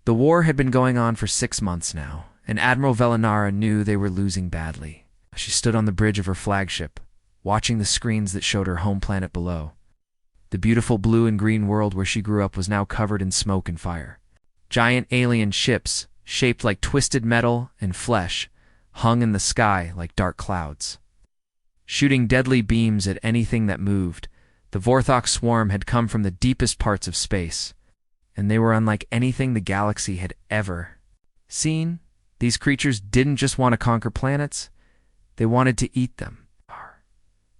The war had been going on for 6 months now, and Admiral Velinara knew they were losing badly. She stood on the bridge of her flagship, watching the screens that showed her home planet below. The beautiful blue and green world where she grew up was now covered in smoke and fire. Giant alien ships, shaped like twisted metal and flesh, hung in the sky like dark clouds. Shooting deadly beams at anything that moved, the Vorthok swarm had come from the deepest parts of space, and they were unlike anything the galaxy had ever seen. These creatures didn't just want to conquer planets, they wanted to eat them.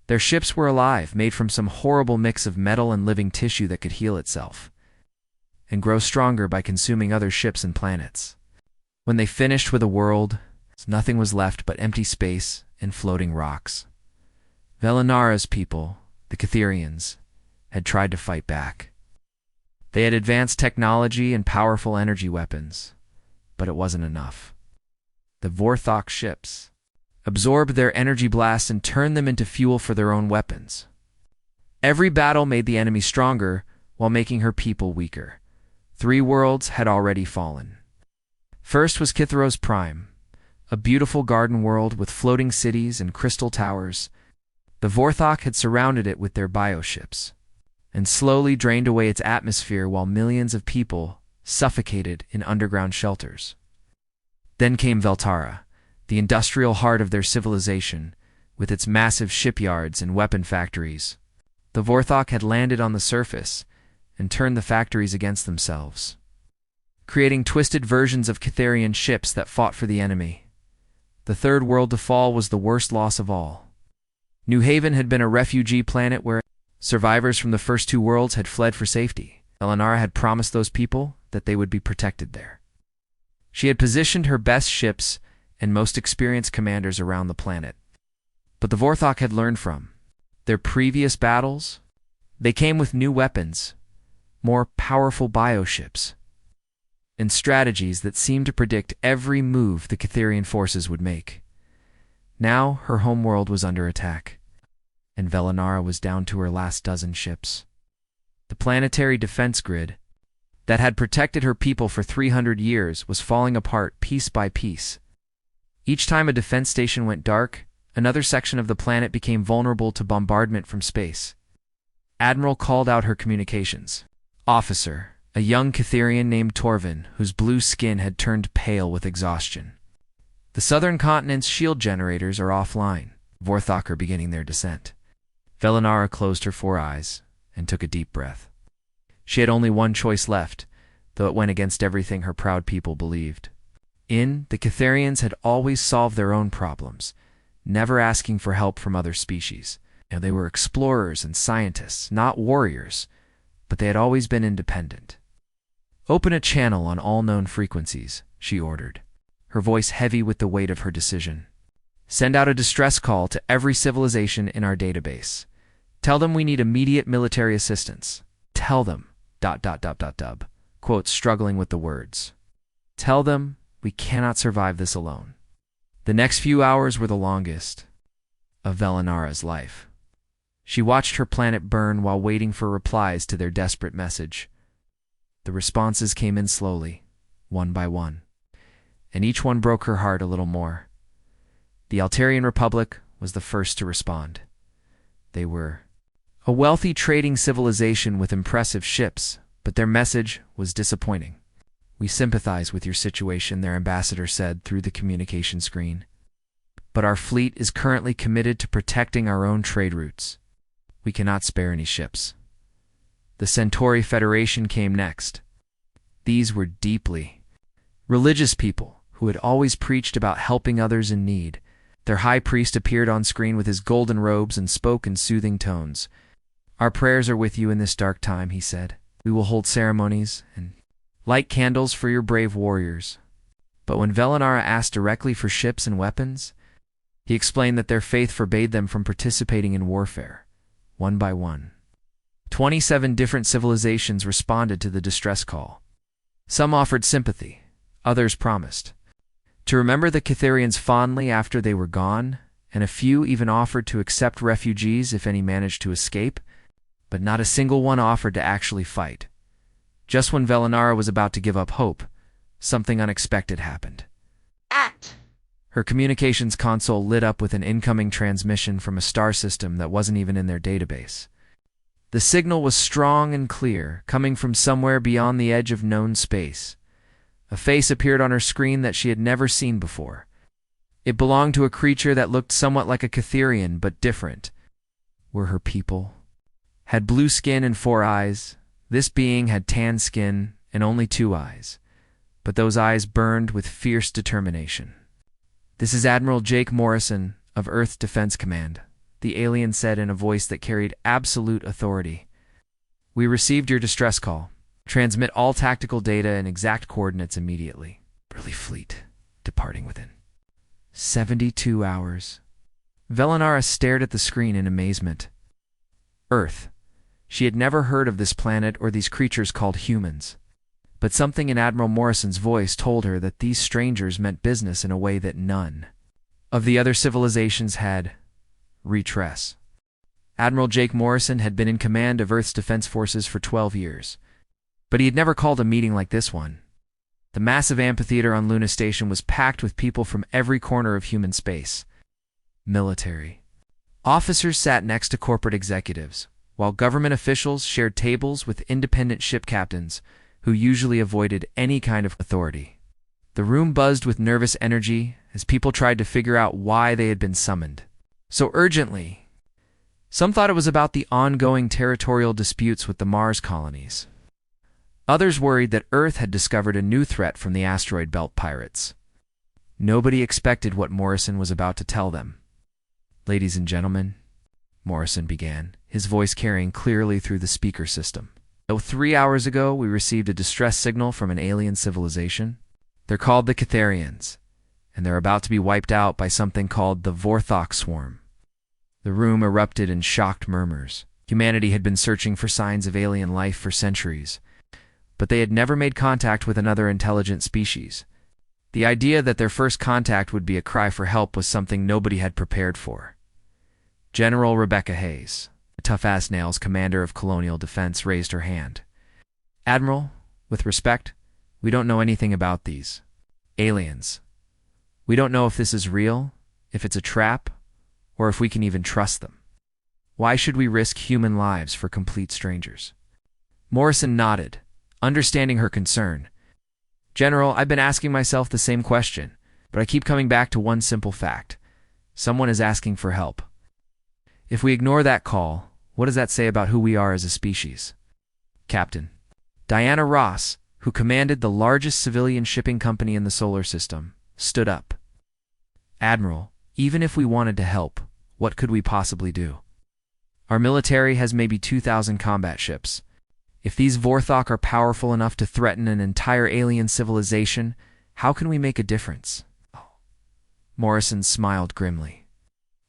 Their ships were alive, made from some horrible mix of metal and living tissue that could heal itself, and grow stronger by consuming other ships and planets. When they finished with a world, nothing was left but empty space and floating rocks. Velinara's people, the Catherians, had tried to fight back. They had advanced technology and powerful energy weapons, but it wasn't enough. The Vorthok ships absorbed their energy blasts and turned them into fuel for their own weapons. Every battle made the enemy stronger while making her people weaker. 3 worlds had already fallen. First was Kitharos Prime, a beautiful garden world with floating cities and crystal towers. The Vorthok had surrounded it with their bioships and slowly drained away its atmosphere while millions of people suffocated in underground shelters. Then came Veltara, the industrial heart of their civilization, with its massive shipyards and weapon factories. The Vorthok had landed on the surface and turned the factories against themselves, creating twisted versions of Catherian ships that fought for the enemy. The third world to fall was the worst loss of all. New Haven had been a refugee planet where survivors from the first 2 worlds had fled for safety. Velinara had promised those people that they would be protected there. She had positioned her best ships and most experienced commanders around the planet. But the Vorthok had learned from their previous battles. They came with new weapons, more powerful bioships, and strategies that seemed to predict every move the Catherian forces would make. Now her homeworld was under attack, and Velinara was down to her last dozen ships. The planetary defense grid that had protected her people for 300 years was falling apart piece by piece. Each time a defense station went dark, another section of the planet became vulnerable to bombardment from space. Admiral called out her communications officer, a young Catherian named Torvin, whose blue skin had turned pale with exhaustion. The southern continent's shield generators are offline. Vorthok are beginning their descent. Velinara closed her 4 eyes and took a deep breath. She had only one choice left, though it went against everything her proud people believed. The Catherians had always solved their own problems, never asking for help from other species. They were explorers and scientists, not warriors, but they had always been independent. "Open a channel on all known frequencies," she ordered, her voice heavy with the weight of her decision. "Send out a distress call to every civilization in our database. Tell them we need immediate military assistance. Tell them, ... Quote, struggling with the words. Tell them we cannot survive this alone." The next few hours were the longest of Velinara's life. She watched her planet burn while waiting for replies to their desperate message. The responses came in slowly, one by one, and each one broke her heart a little more. The Altarian Republic was the first to respond. They were a wealthy trading civilization with impressive ships, but their message was disappointing. "We sympathize with your situation," their ambassador said through the communication screen. "But our fleet is currently committed to protecting our own trade routes. We cannot spare any ships." The Centauri Federation came next. These were deeply religious people who had always preached about helping others in need. Their high priest appeared on screen with his golden robes and spoke in soothing tones. "Our prayers are with you in this dark time," he said. "We will hold ceremonies and light candles for your brave warriors." But when Velinara asked directly for ships and weapons, he explained that their faith forbade them from participating in warfare. One by one, 27 different civilizations responded to the distress call. Some offered sympathy, others promised to remember the Catherians fondly after they were gone, and a few even offered to accept refugees if any managed to escape, but not a single one offered to actually fight. Just when Velinara was about to give up hope, something unexpected happened. Act! Her communications console lit up with an incoming transmission from a star system that wasn't even in their database. The signal was strong and clear, coming from somewhere beyond the edge of known space. A face appeared on her screen that she had never seen before. It belonged to a creature that looked somewhat like a Catherian, but different. Were her people? Had blue skin and 4 eyes. This being had tan skin and only 2 eyes, but those eyes burned with fierce determination. "This is Admiral Jake Morrison of Earth Defense Command," the alien said in a voice that carried absolute authority. "We received your distress call. Transmit all tactical data and exact coordinates immediately. Early fleet, departing within 72 hours. Velinara stared at the screen in amazement. Earth. She had never heard of this planet or these creatures called humans. But something in Admiral Morrison's voice told her that these strangers meant business in a way that none of the other civilizations had. Retress. Admiral Jake Morrison had been in command of Earth's defense forces for 12 years. But he had never called a meeting like this one. The massive amphitheater on Luna Station was packed with people from every corner of human space. Military. Officers sat next to corporate executives, while government officials shared tables with independent ship captains who usually avoided any kind of authority. The room buzzed with nervous energy as people tried to figure out why they had been summoned so urgently. Some thought it was about the ongoing territorial disputes with the Mars colonies. Others worried that Earth had discovered a new threat from the asteroid belt pirates. Nobody expected what Morrison was about to tell them. "Ladies and gentlemen," Morrison began, his voice carrying clearly through the speaker system. 3 hours ago, we received a distress signal from an alien civilization. They're called the Catherians, and they're about to be wiped out by something called the Vorthok Swarm. The room erupted in shocked murmurs. Humanity had been searching for signs of alien life for centuries, but they had never made contact with another intelligent species. The idea that their first contact would be a cry for help was something nobody had prepared for. General Rebecca Hayes, a tough-ass nails commander of colonial defense, raised her hand. "Admiral, with respect, we don't know anything about these aliens. We don't know if this is real, if it's a trap, or if we can even trust them. Why should we risk human lives for complete strangers?" Morrison nodded, understanding her concern. "General, I've been asking myself the same question, but I keep coming back to one simple fact. Someone is asking for help. If we ignore that call, what does that say about who we are as a species?" Captain Diana Ross, who commanded the largest civilian shipping company in the solar system, stood up. "Admiral, even if we wanted to help, what could we possibly do? Our military has maybe 2,000 combat ships. If these Vorthok are powerful enough to threaten an entire alien civilization, how can we make a difference?" Morrison smiled grimly.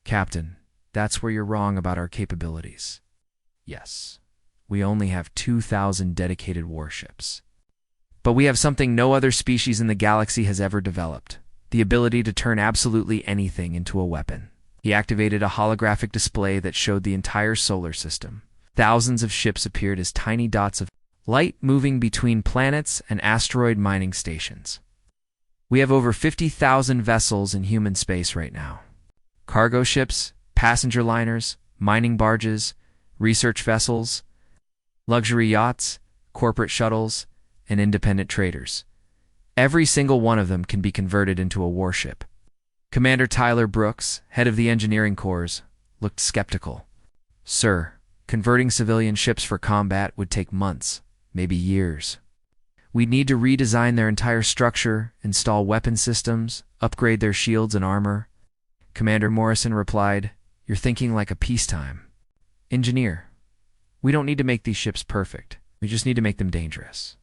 "Captain, that's where you're wrong about our capabilities. Yes, we only have 2,000 dedicated warships. But we have something no other species in the galaxy has ever developed, the ability to turn absolutely anything into a weapon." He activated a holographic display that showed the entire solar system. Thousands of ships appeared as tiny dots of light moving between planets and asteroid mining stations. "We have over 50,000 vessels in human space right now. Cargo ships, passenger liners, mining barges, research vessels, luxury yachts, corporate shuttles, and independent traders. Every single one of them can be converted into a warship." Commander Tyler Brooks, head of the engineering corps, looked skeptical. "Sir, converting civilian ships for combat would take months, maybe years. We'd need to redesign their entire structure, install weapon systems, upgrade their shields and armor." Commander Morrison replied, "You're thinking like a peacetime engineer. We don't need to make these ships perfect. We just need to make them dangerous.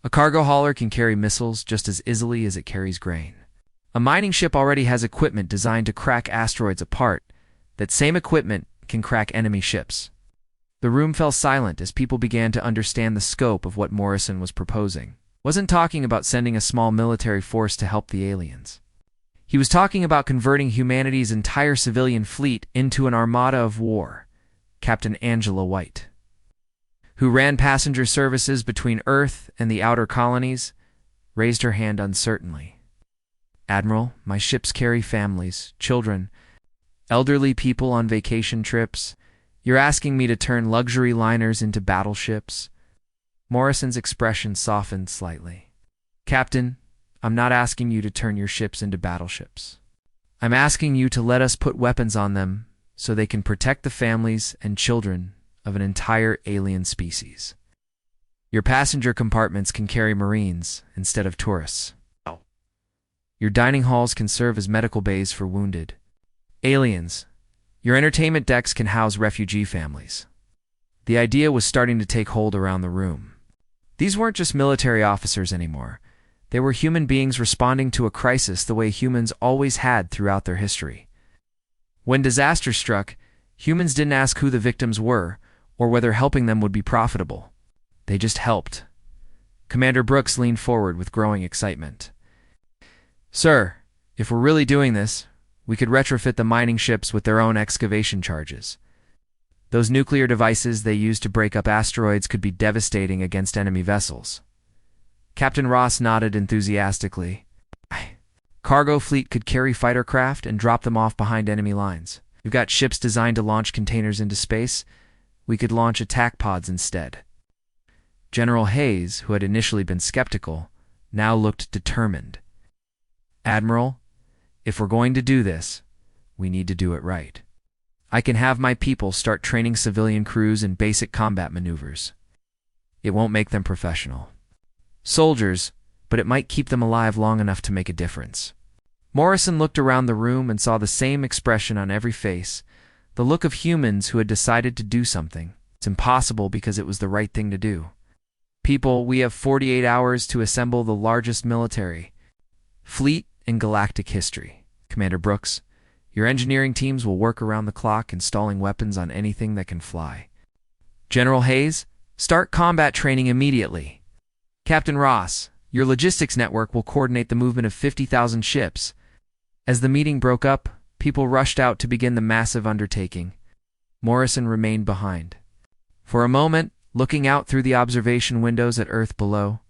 A cargo hauler can carry missiles just as easily as it carries grain. A mining ship already has equipment designed to crack asteroids apart. That same equipment can crack enemy ships." The room fell silent as people began to understand the scope of what Morrison was proposing. He wasn't talking about sending a small military force to help the aliens. He was talking about converting humanity's entire civilian fleet into an armada of war. Captain Angela White, who ran passenger services between Earth and the outer colonies, raised her hand uncertainly. "Admiral, my ships carry families, children, elderly people on vacation trips. You're asking me to turn luxury liners into battleships?" Morrison's expression softened slightly. "Captain, I'm not asking you to turn your ships into battleships. I'm asking you to let us put weapons on them so they can protect the families and children of an entire alien species. Your passenger compartments can carry Marines instead of tourists. Your dining halls can serve as medical bays for wounded aliens. Your entertainment decks can house refugee families." The idea was starting to take hold around the room. These weren't just military officers anymore. They were human beings responding to a crisis the way humans always had throughout their history. When disaster struck, humans didn't ask who the victims were or whether helping them would be profitable. They just helped. Commander Brooks leaned forward with growing excitement. "Sir, if we're really doing this, we could retrofit the mining ships with their own excavation charges. Those nuclear devices they use to break up asteroids could be devastating against enemy vessels." Captain Ross nodded enthusiastically. "Cargo fleet could carry fighter craft and drop them off behind enemy lines. We've got ships designed to launch containers into space. We could launch attack pods instead." General Hayes, who had initially been skeptical, now looked determined. "Admiral, if we're going to do this, we need to do it right. I can have my people start training civilian crews in basic combat maneuvers. It won't make them professional soldiers, but it might keep them alive long enough to make a difference." Morrison looked around the room and saw the same expression on every face, the look of humans who had decided to do something. It's impossible because it was the right thing to do. "People, we have 48 hours to assemble the largest military fleet in galactic history. Commander Brooks, your engineering teams will work around the clock installing weapons on anything that can fly. General Hayes, start combat training immediately. Captain Ross, your logistics network will coordinate the movement of 50,000 ships." As the meeting broke up, people rushed out to begin the massive undertaking. Morrison remained behind. For a moment, looking out through the observation windows at Earth below.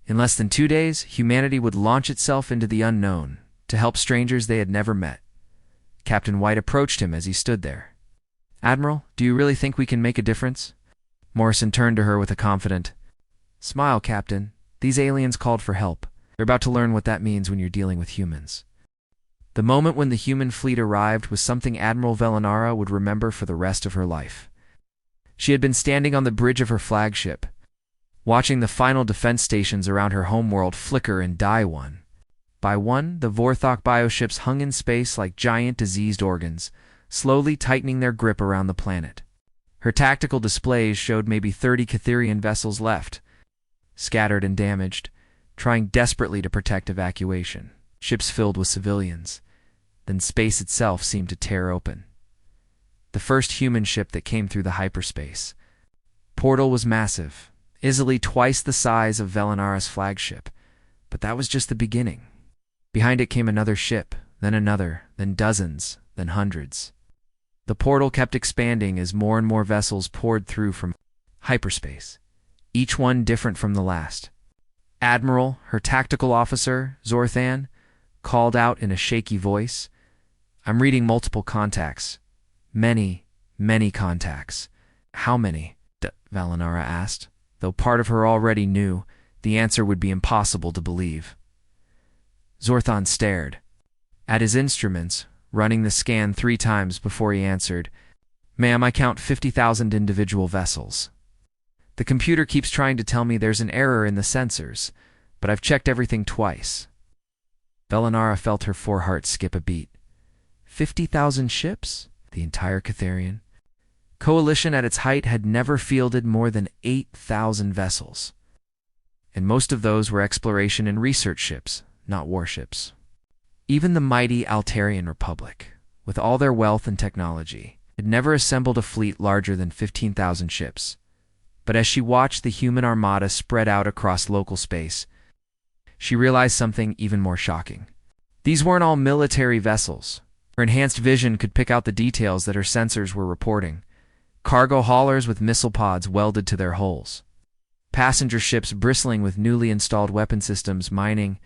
In less than 2 days, humanity would launch itself into the unknown to help strangers they had never met. Captain White approached him as he stood there. "Admiral, do you really think we can make a difference?" Morrison turned to her with a confident smile. "Captain, these aliens called for help. They're about to learn what that means when you're dealing with humans." The moment when the human fleet arrived was something Admiral Velanara would remember for the rest of her life. She had been standing on the bridge of her flagship, watching the final defense stations around her homeworld flicker and die one by one. The Vorthok bioships hung in space like giant diseased organs, slowly tightening their grip around the planet. Her tactical displays showed maybe 30 Catherian vessels left, scattered and damaged, trying desperately to protect evacuation. Ships filled with civilians. Then space itself seemed to tear open. The first human ship that came through the hyperspace portal was massive, easily twice the size of Velanara's flagship, but that was just the beginning. Behind it came another ship, then another, then dozens, then hundreds. The portal kept expanding as more and more vessels poured through from hyperspace, each one different from the last. Admiral, her tactical officer, Zorthan, called out in a shaky voice, "I'm reading multiple contacts. Many, many contacts." "How many?" Velanara asked, though part of her already knew the answer would be impossible to believe. Zorthan stared at his instruments, running the scan 3 times before he answered, "Ma'am, I count 50,000 individual vessels. The computer keeps trying to tell me there's an error in the sensors, but I've checked everything twice." Velanara felt her foreheart skip a beat. 50,000 ships? The entire Catherian coalition at its height had never fielded more than 8,000 vessels. And most of those were exploration and research ships, not warships. Even the mighty Altarian Republic, with all their wealth and technology, had never assembled a fleet larger than 15,000 ships. But as she watched the human armada spread out across local space, she realized something even more shocking. These weren't all military vessels. Her enhanced vision could pick out the details that her sensors were reporting. Cargo haulers with missile pods welded to their hulls. passenger ships bristling with newly installed weapon systems, mining,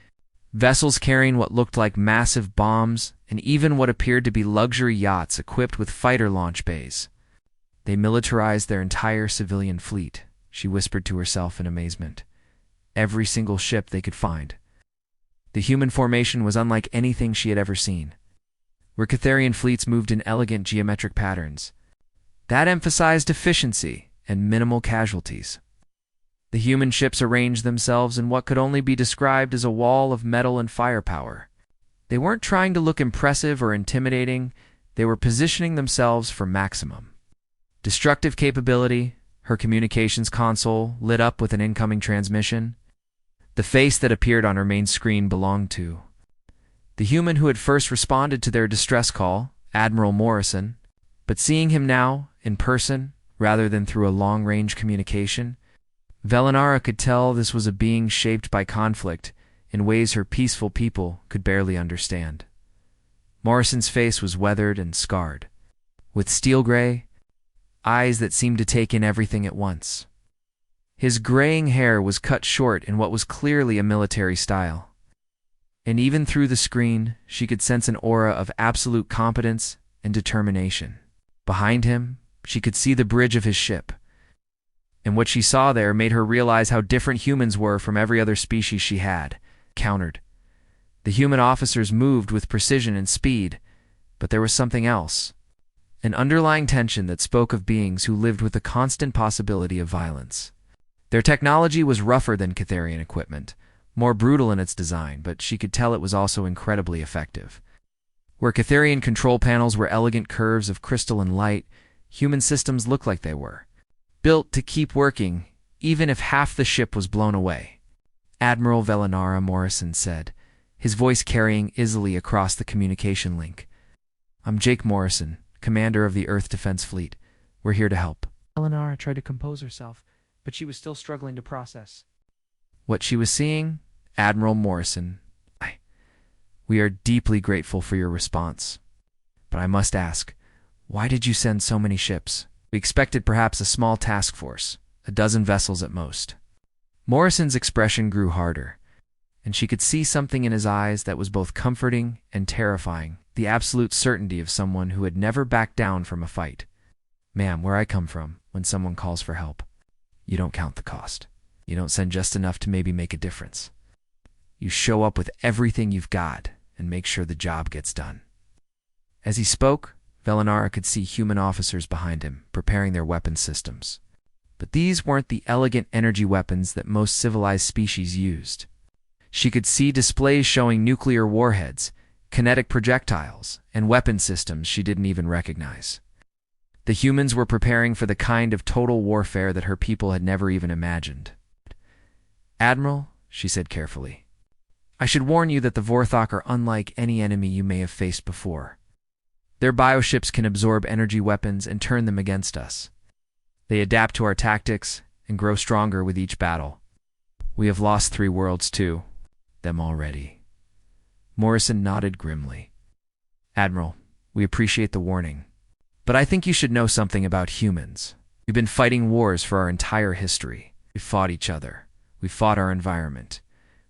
vessels carrying what looked like massive bombs, and even what appeared to be luxury yachts equipped with fighter launch bays. They militarized their entire civilian fleet, she whispered to herself in amazement. Every single ship they could find. The human formation was unlike anything she had ever seen. Where Catharian fleets moved in elegant geometric patterns, that emphasized efficiency and minimal casualties. The human ships arranged themselves in what could only be described as a wall of metal and firepower. They weren't trying to look impressive or intimidating, they were positioning themselves for maximum destructive capability. Her communications console lit up with an incoming transmission. The face that appeared on her main screen belonged to the human who had first responded to their distress call, Admiral Morrison. But seeing him now, in person, rather than through a long-range communication, Velinara could tell this was a being shaped by conflict in ways her peaceful people could barely understand. Morrison's face was weathered and scarred, with steel-gray eyes that seemed to take in everything at once. His graying hair was cut short in what was clearly a military style. And even through the screen, she could sense an aura of absolute competence and determination. Behind him, she could see the bridge of his ship. And what she saw there made her realize how different humans were from every other species she had encountered. The human officers moved with precision and speed, but there was something else. An underlying tension that spoke of beings who lived with the constant possibility of violence. Their technology was rougher than Catharian equipment, more brutal in its design, but she could tell it was also incredibly effective. Where Catharian control panels were elegant curves of crystal and light, human systems looked like they were built to keep working, even if half the ship was blown away. Admiral Velinara, Morrison said, his voice carrying easily across the communication link. I'm Jake Morrison, commander of the Earth Defense Fleet. We're here to help. Velinara tried to compose herself, but she was still struggling to process what she was seeing. Admiral Morrison, we are deeply grateful for your response. But I must ask, why did you send so many ships? We expected perhaps a small task force, a dozen vessels at most. Morrison's expression grew harder, and she could see something in his eyes that was both comforting and terrifying, the absolute certainty of someone who had never backed down from a fight. Ma'am, where I come from, when someone calls for help, you don't count the cost. You don't send just enough to maybe make a difference. You show up with everything you've got and make sure the job gets done. As he spoke, Velinara could see human officers behind him, preparing their weapon systems. But these weren't the elegant energy weapons that most civilized species used. She could see displays showing nuclear warheads, kinetic projectiles, and weapon systems she didn't even recognize. The humans were preparing for the kind of total warfare that her people had never even imagined. Admiral, she said carefully, I should warn you that the Vorthok are unlike any enemy you may have faced before. Their bioships can absorb energy weapons and turn them against us. They adapt to our tactics and grow stronger with each battle. We have lost 3 worlds to them already. Morrison nodded grimly. Admiral, we appreciate the warning, but I think you should know something about humans. We've been fighting wars for our entire history. We've fought each other. We've fought our environment.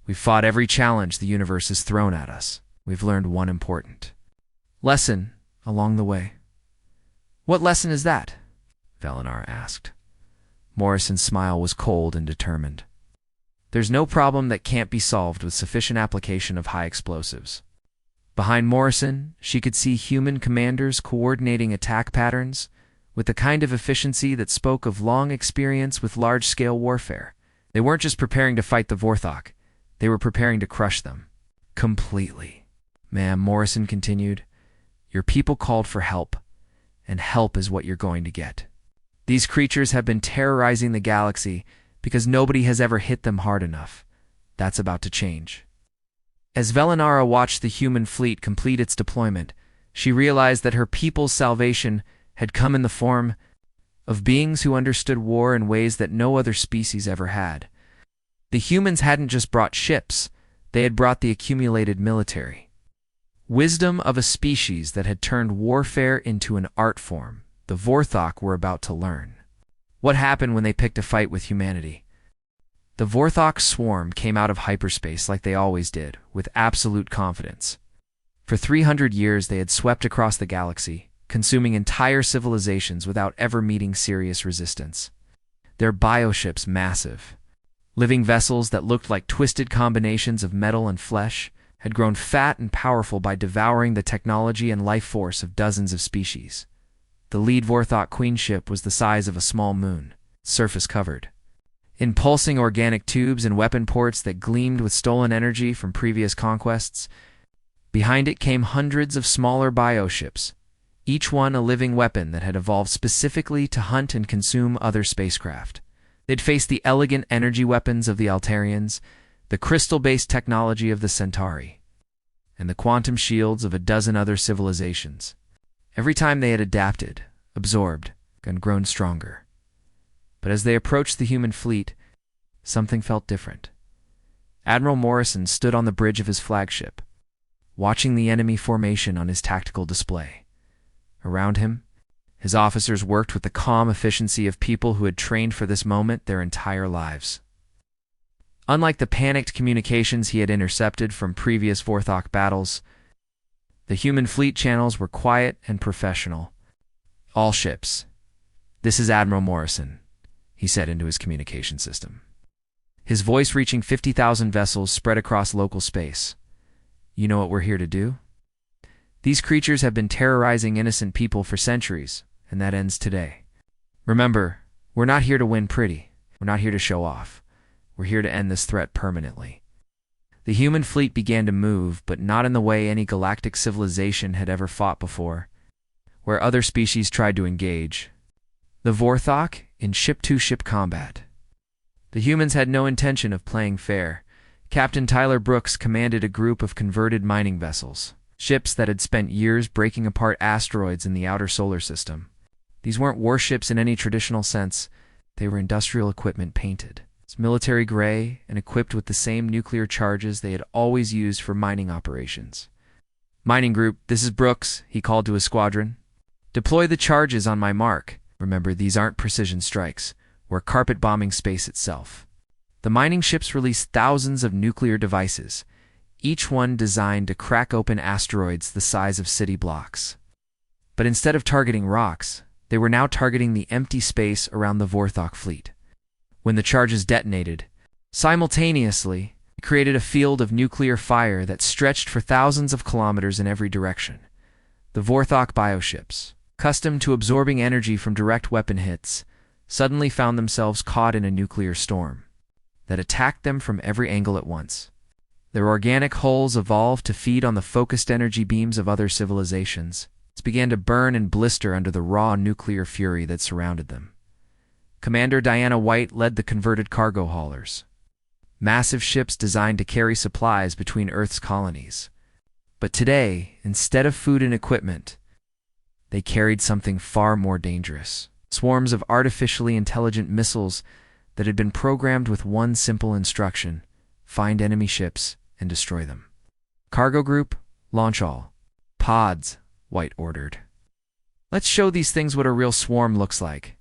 We've fought every challenge the universe has thrown at us. We've learned one important lesson along the way. What lesson is that? Velinara asked. Morrison's smile was cold and determined. There's no problem that can't be solved with sufficient application of high explosives. Behind Morrison, she could see human commanders coordinating attack patterns with the kind of efficiency that spoke of long experience with large-scale warfare. They weren't just preparing to fight the Vorthok. They were preparing to crush them. Completely. Ma'am, Morrison continued, your people called for help, and help is what you're going to get. These creatures have been terrorizing the galaxy because nobody has ever hit them hard enough. That's about to change. As Velinara watched the human fleet complete its deployment, she realized that her people's salvation had come in the form of beings who understood war in ways that no other species ever had. The humans hadn't just brought ships, they had brought the accumulated military. Wisdom of a species that had turned warfare into an art form the Vorthok were about to learn. What happened when they picked a fight with humanity? The Vorthok swarm came out of hyperspace like they always did, with absolute confidence. For 300 years they had swept across the galaxy, consuming entire civilizations without ever meeting serious resistance. Their bioships massive. Living vessels that looked like twisted combinations of metal and flesh had grown fat and powerful by devouring the technology and life force of dozens of species. The lead Vorthok queenship was the size of a small moon, surface covered. In pulsing organic tubes and weapon ports that gleamed with stolen energy from previous conquests, behind it came hundreds of smaller bioships, each one a living weapon that had evolved specifically to hunt and consume other spacecraft. They'd face the elegant energy weapons of the Altarians, the crystal-based technology of the Centauri, and the quantum shields of a dozen other civilizations. Every time they had adapted, absorbed, and grown stronger. But as they approached the human fleet, something felt different. Admiral Morrison stood on the bridge of his flagship, watching the enemy formation on his tactical display. Around him, his officers worked with the calm efficiency of people who had trained for this moment their entire lives. Unlike the panicked communications he had intercepted from previous Vorthok battles, the human fleet channels were quiet and professional. "All ships. This is Admiral Morrison," he said into his communication system. His voice reaching 50,000 vessels spread across local space. "You know what we're here to do? These creatures have been terrorizing innocent people for centuries, and that ends today. Remember, we're not here to win pretty. We're not here to show off. We're here to end this threat permanently." The human fleet began to move, but not in the way any galactic civilization had ever fought before, where other species tried to engage. The Vorthok in ship-to-ship combat. The humans had no intention of playing fair. Captain Tyler Brooks commanded a group of converted mining vessels, ships that had spent years breaking apart asteroids in the outer solar system. These weren't warships in any traditional sense. They were industrial equipment painted. It's military gray and equipped with the same nuclear charges they had always used for mining operations. "Mining group, this is Brooks," he called to his squadron. "Deploy the charges on my mark. Remember, these aren't precision strikes. We're carpet-bombing space itself." The mining ships released thousands of nuclear devices, each one designed to crack open asteroids the size of city blocks. But instead of targeting rocks, they were now targeting the empty space around the Vorthok fleet. When the charges detonated, simultaneously, it created a field of nuclear fire that stretched for thousands of kilometers in every direction. The Vorthok bioships, accustomed to absorbing energy from direct weapon hits, suddenly found themselves caught in a nuclear storm that attacked them from every angle at once. Their organic hulls evolved to feed on the focused energy beams of other civilizations. It began to burn and blister under the raw nuclear fury that surrounded them. Commander Diana White led the converted cargo haulers, massive ships designed to carry supplies between Earth's colonies. But today, instead of food and equipment, they carried something far more dangerous. Swarms of artificially intelligent missiles that had been programmed with one simple instruction: find enemy ships and destroy them. "Cargo group, launch all. Pods," White ordered. "Let's show these things what a real swarm looks like."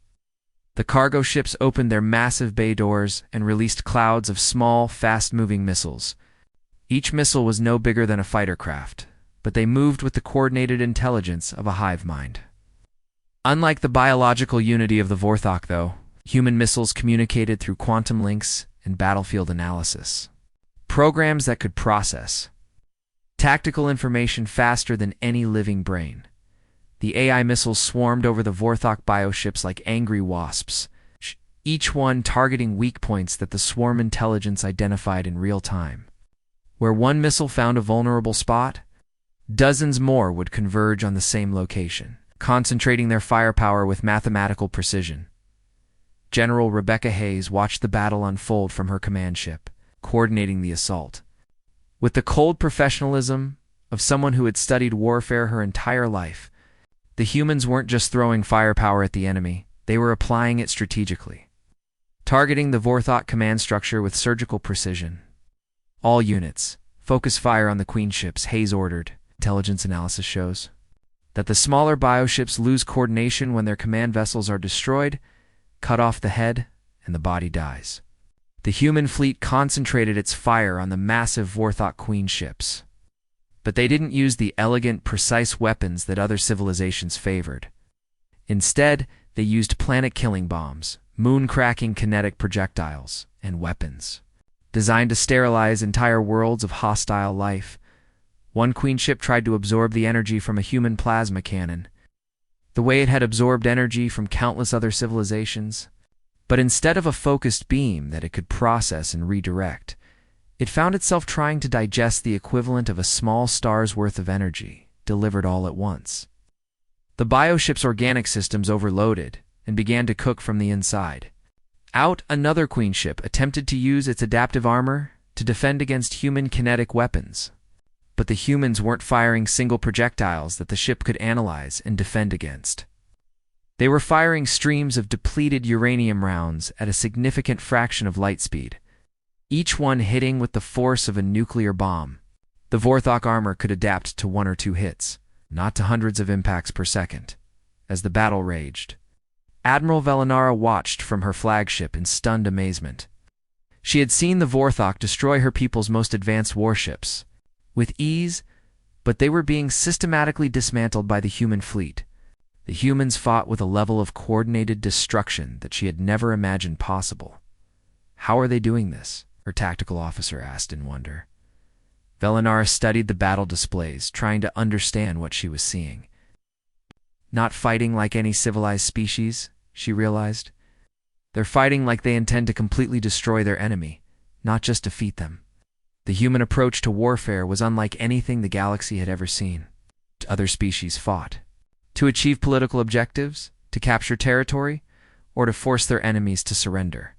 The cargo ships opened their massive bay doors and released clouds of small, fast-moving missiles. Each missile was no bigger than a fighter craft, but they moved with the coordinated intelligence of a hive mind. Unlike the biological unity of the Vorthok, though, human missiles communicated through quantum links and battlefield analysis. Programs that could process tactical information faster than any living brain. The AI missiles swarmed over the Vorthok bioships like angry wasps, each one targeting weak points that the swarm intelligence identified in real time. Where one missile found a vulnerable spot, dozens more would converge on the same location, concentrating their firepower with mathematical precision. General Rebecca Hayes watched the battle unfold from her command ship, coordinating the assault. With the cold professionalism of someone who had studied warfare her entire life, the humans weren't just throwing firepower at the enemy, they were applying it strategically, targeting the Vorthok command structure with surgical precision. "All units, focus fire on the queen ships," Hayes ordered. Intelligence analysis shows that the smaller bioships lose coordination when their command vessels are destroyed, cut off the head, and the body dies. The human fleet concentrated its fire on the massive Vorthok Queen ships. But they didn't use the elegant, precise weapons that other civilizations favored. Instead, they used planet-killing bombs, moon-cracking kinetic projectiles, and weapons designed to sterilize entire worlds of hostile life. One queen ship tried to absorb the energy from a human plasma cannon, the way it had absorbed energy from countless other civilizations. But instead of a focused beam that it could process and redirect, it found itself trying to digest the equivalent of a small star's worth of energy, delivered all at once. The bioship's organic systems overloaded and began to cook from the inside. Out, another queen ship attempted to use its adaptive armor to defend against human kinetic weapons. But the humans weren't firing single projectiles that the ship could analyze and defend against. They were firing streams of depleted uranium rounds at a significant fraction of light speed, each one hitting with the force of a nuclear bomb. The Vorthok armor could adapt to 1 or 2 hits, not to hundreds of impacts per second. As the battle raged, Admiral Velinara watched from her flagship in stunned amazement. She had seen the Vorthok destroy her people's most advanced warships with ease, but they were being systematically dismantled by the human fleet. The humans fought with a level of coordinated destruction that she had never imagined possible. How are they doing this? Her tactical officer asked in wonder. Velinara studied the battle displays, trying to understand what she was seeing. Not fighting like any civilized species, she realized. They're fighting like they intend to completely destroy their enemy, not just defeat them. The human approach to warfare was unlike anything the galaxy had ever seen. Other species fought to achieve political objectives, to capture territory, or to force their enemies to surrender.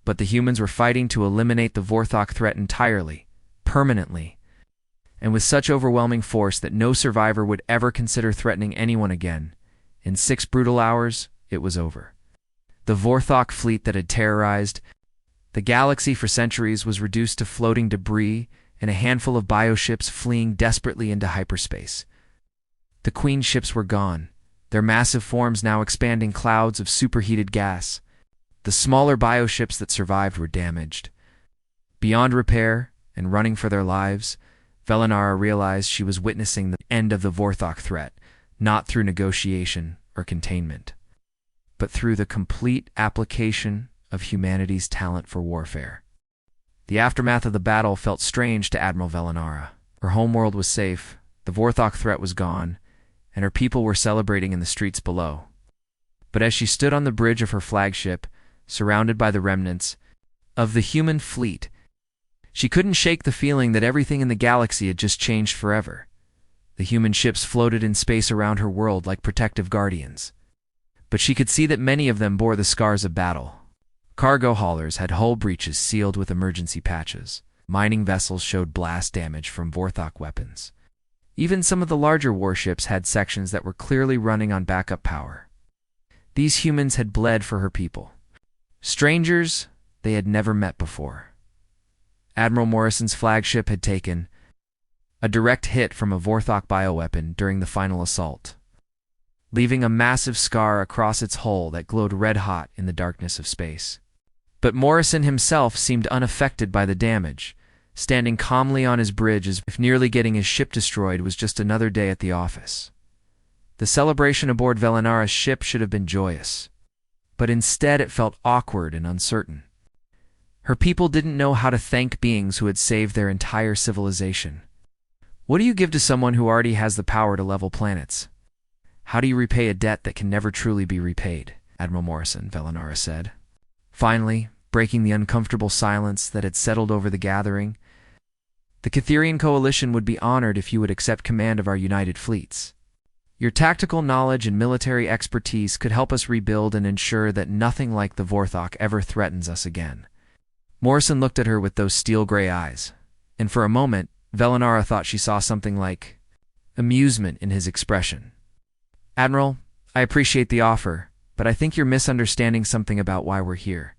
But the humans were fighting to eliminate the Vorthok threat entirely, permanently, and with such overwhelming force that no survivor would ever consider threatening anyone again. In 6 brutal hours, it was over. The Vorthok fleet that had terrorized the galaxy for centuries was reduced to floating debris and a handful of bioships fleeing desperately into hyperspace. The queen ships were gone, their massive forms now expanding clouds of superheated gas. The smaller bioships that survived were damaged. Beyond repair and running for their lives, Velinara realized she was witnessing the end of the Vorthok threat, not through negotiation or containment, but through the complete application of humanity's talent for warfare. The aftermath of the battle felt strange to Admiral Velinara. Her homeworld was safe, the Vorthok threat was gone, and her people were celebrating in the streets below. But as she stood on the bridge of her flagship, surrounded by the remnants of the human fleet, she couldn't shake the feeling that everything in the galaxy had just changed forever. The human ships floated in space around her world like protective guardians, but she could see that many of them bore the scars of battle. Cargo haulers had hull breaches sealed with emergency patches. Mining vessels showed blast damage from Vorthok weapons. Even some of the larger warships had sections that were clearly running on backup power. These humans had bled for her people, strangers they had never met before. Admiral Morrison's flagship had taken a direct hit from a Vorthok bioweapon during the final assault, leaving a massive scar across its hull that glowed red-hot in the darkness of space. But Morrison himself seemed unaffected by the damage, standing calmly on his bridge as if nearly getting his ship destroyed was just another day at the office. The celebration aboard Velinara's ship should have been joyous, but instead it felt awkward and uncertain. Her people didn't know how to thank beings who had saved their entire civilization. What do you give to someone who already has the power to level planets? How do you repay a debt that can never truly be repaid? Admiral Morrison, Velinara said. Finally, breaking the uncomfortable silence that had settled over the gathering, the Catherian Coalition would be honored if you would accept command of our united fleets. Your tactical knowledge and military expertise could help us rebuild and ensure that nothing like the Vorthok ever threatens us again. Morrison looked at her with those steel-gray eyes, and for a moment, Velinara thought she saw something like amusement in his expression. Admiral, I appreciate the offer, but I think you're misunderstanding something about why we're here.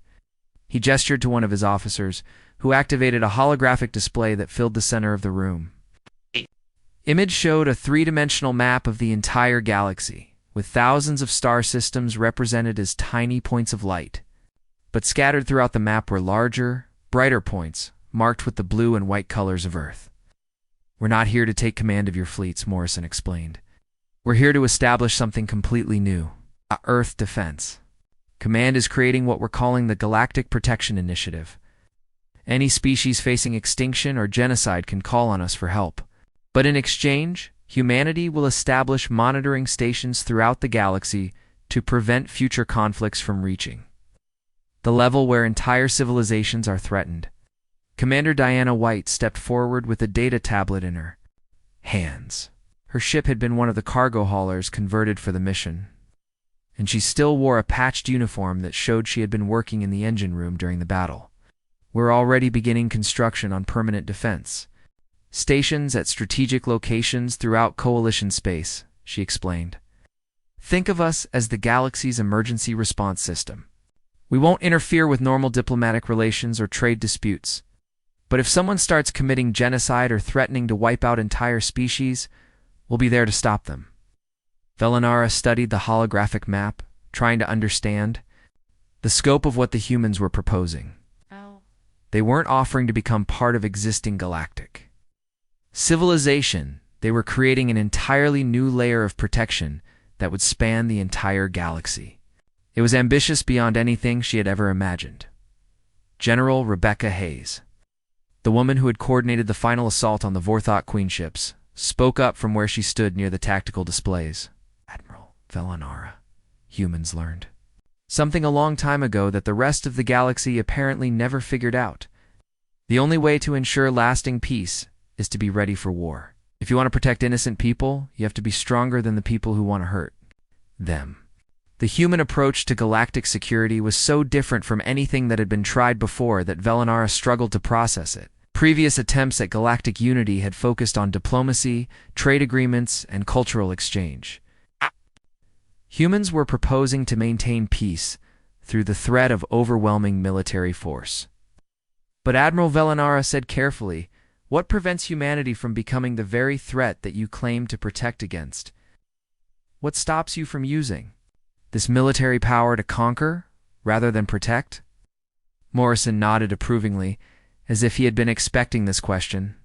He gestured to one of his officers, who activated a holographic display that filled the center of the room. Image showed a 3-dimensional map of the entire galaxy, with thousands of star systems represented as tiny points of light. but scattered throughout the map were larger, brighter points, marked with the blue and white colors of Earth. "We're not here to take command of your fleets," Morrison explained. "We're here to establish something completely new, a Earth defense. Command is creating what we're calling the Galactic Protection Initiative. Any species facing extinction or genocide can call on us for help. But in exchange, humanity will establish monitoring stations throughout the galaxy to prevent future conflicts from reaching the level where entire civilizations are threatened." Commander Diana White stepped forward with a data tablet in her hands. Her ship had been one of the cargo haulers converted for the mission, and she still wore a patched uniform that showed she had been working in the engine room during the battle. "We're already beginning construction on permanent defense stations at strategic locations throughout Coalition space," she explained. "Think of us as the galaxy's emergency response system. We won't interfere with normal diplomatic relations or trade disputes. But if someone starts committing genocide or threatening to wipe out entire species, we'll be there to stop them." Velanara studied the holographic map, trying to understand the scope of what the humans were proposing. They weren't offering to become part of existing galactic civilization. They were creating an entirely new layer of protection that would span the entire galaxy. It was ambitious beyond anything she had ever imagined. General Rebecca Hayes, the woman who had coordinated the final assault on the Vorthok Queen ships, spoke up from where she stood near the tactical displays. "Admiral Velanara," humans learned something a long time ago that the rest of the galaxy apparently never figured out. The only way to ensure lasting peace is to be ready for war. If you want to protect innocent people, you have to be stronger than the people who want to hurt them. The human approach to galactic security was so different from anything that had been tried before that Velanara struggled to process it. Previous attempts at galactic unity had focused on diplomacy, trade agreements, and cultural exchange. Humans were proposing to maintain peace through the threat of overwhelming military force. But Admiral Velanara said carefully, "What prevents humanity from becoming the very threat that you claim to protect against? What stops you from using this military power to conquer rather than protect?" Morrison nodded approvingly, as if he had been expecting this question.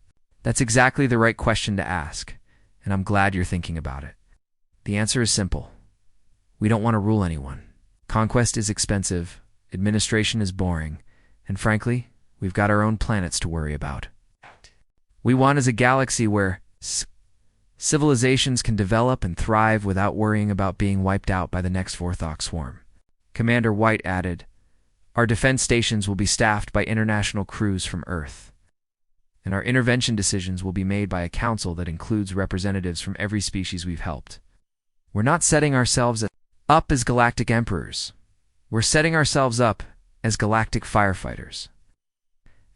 "That's exactly the right question to ask, and I'm glad you're thinking about it. The answer is simple. We don't want to rule anyone. Conquest is expensive, administration is boring, and frankly, we've got our own planets to worry about. We want a galaxy where civilizations can develop and thrive without worrying about being wiped out by the next Vorthok swarm." Commander White added, "Our defense stations will be staffed by international crews from Earth, and our intervention decisions will be made by a council that includes representatives from every species we've helped. We're not setting ourselves up as galactic emperors. We're setting ourselves up as galactic firefighters."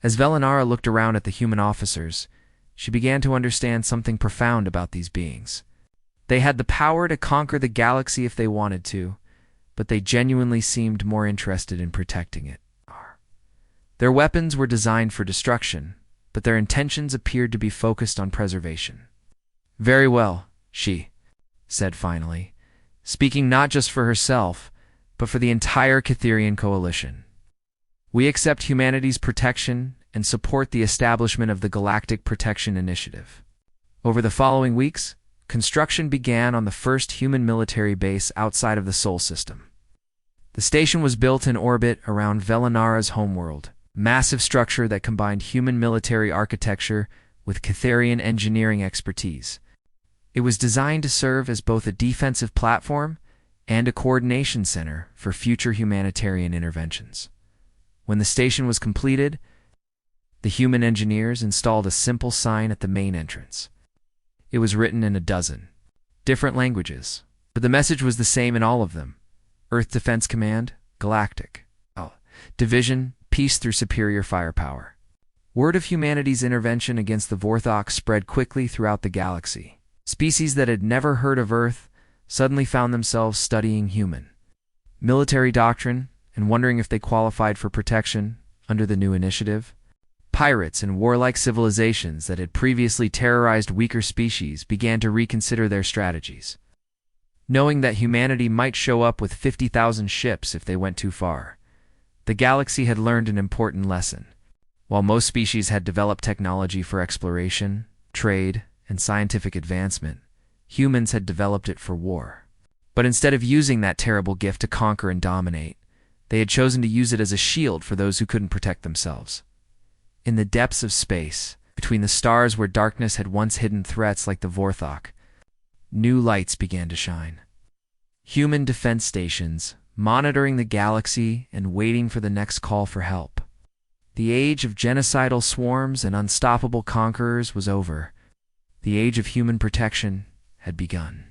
As Velanara looked around at the human officers, she began to understand something profound about these beings. They had the power to conquer the galaxy if they wanted to, but they genuinely seemed more interested in protecting it. Their weapons were designed for destruction, but their intentions appeared to be focused on preservation. "Very well," she said finally, speaking not just for herself, but for the entire Catherian coalition. "We accept humanity's protection and support the establishment of the Galactic Protection Initiative." Over the following weeks, construction began on the first human military base outside of the Sol system. The station was built in orbit around Velanara's homeworld, a massive structure that combined human military architecture with Catherian engineering expertise. It was designed to serve as both a defensive platform and a coordination center for future humanitarian interventions. When the station was completed, the human engineers installed a simple sign at the main entrance. It was written in 12 different languages, but the message was the same in all of them: Earth Defense Command, Galactic Division, peace through superior firepower. Word of humanity's intervention against the Vorthok spread quickly throughout the galaxy. Species that had never heard of Earth suddenly found themselves studying human military doctrine and wondering if they qualified for protection under the new initiative. Pirates and warlike civilizations that had previously terrorized weaker species began to reconsider their strategies, knowing that humanity might show up with 50,000 ships if they went too far. The galaxy had learned an important lesson. While most species had developed technology for exploration, trade, and scientific advancement, humans had developed it for war. But instead of using that terrible gift to conquer and dominate, they had chosen to use it as a shield for those who couldn't protect themselves. In the depths of space, between the stars where darkness had once hidden threats like the Vorthok, new lights began to shine. Human defense stations, monitoring the galaxy and waiting for the next call for help. The age of genocidal swarms and unstoppable conquerors was over. The age of human protection had begun.